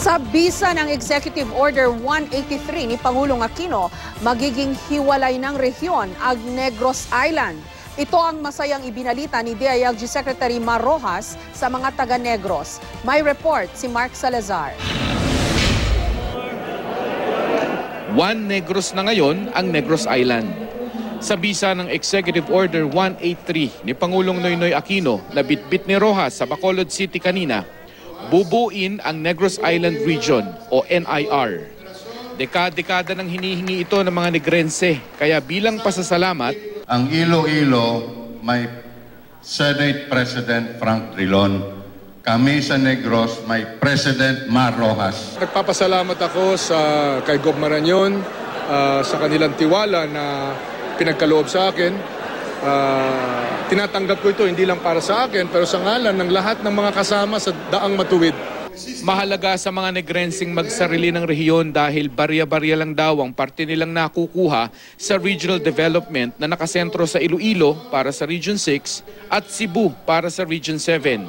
Sa bisa ng Executive Order 183 ni Pangulong Aquino, magiging hiwalay ng rehiyon ang Negros Island. Ito ang masayang ibinalita ni DILG Secretary Mar Rojas sa mga taga-Negros. May report si Mark Salazar. One Negros na ngayon ang Negros Island. Sa bisa ng Executive Order 183 ni Pangulong Noynoy Aquino na bitbit ni Rojas sa Bacolod City kanina, bubuin ang Negros Island Region o NIR. Dekada-dekada nang hinihingi ito ng mga Negrense, kaya bilang pasasalamat, ang Iloilo may Senate President Frank Drilon. Kami sa Negros may President Mar Rojas. Nagpapasalamat ako kay Gob Marañon sa kanilang tiwala na pinagkaloob sa akin. Tinatanggap ko ito hindi lang para sa akin pero sa ngalan ng lahat ng mga kasama sa Daang Matuwid. Mahalaga sa mga Negrenseng magsarili ng rehiyon dahil barya-barya lang daw ang parte nilang nakukuha sa regional development na nakasentro sa Iloilo para sa Region 6 at Cebu para sa Region 7.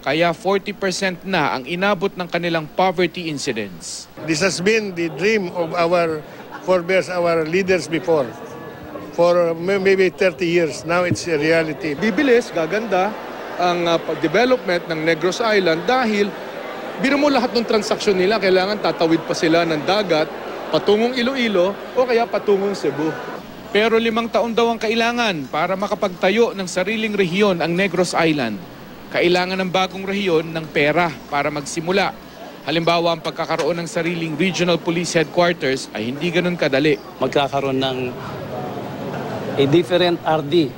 Kaya 40% na ang inabot ng kanilang poverty incidence. This has been the dream of our forebears, our leaders before. For maybe 30 years, now it's a reality. Bibilis, gaganda ang development ng Negros Island dahil biro mo lahat ng transaksyon nila, kailangan tatawid pa sila ng dagat patungong Iloilo o kaya patungong Cebu. Pero 5 taon daw ang kailangan para makapagtayo ng sariling rehiyon ang Negros Island. Kailangan ng bagong rehiyon ng pera para magsimula. Halimbawa, ang pagkakaroon ng sariling regional police headquarters ay hindi ganun kadali. Magkakaroon ng a different RD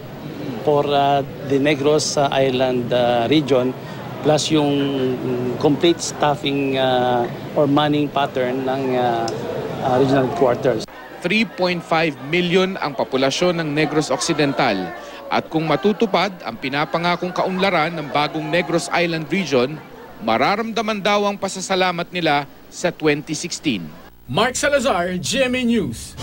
for the Negros Island region plus yung complete staffing or manning pattern ng regional headquarters. 3.5 million ang populasyon ng Negros Occidental at kung matutupad ang pinapangakong kaunlaran ng bagong Negros Island region, mararamdaman daw ang pasasalamat nila sa 2016. Mark Salazar, GMA News.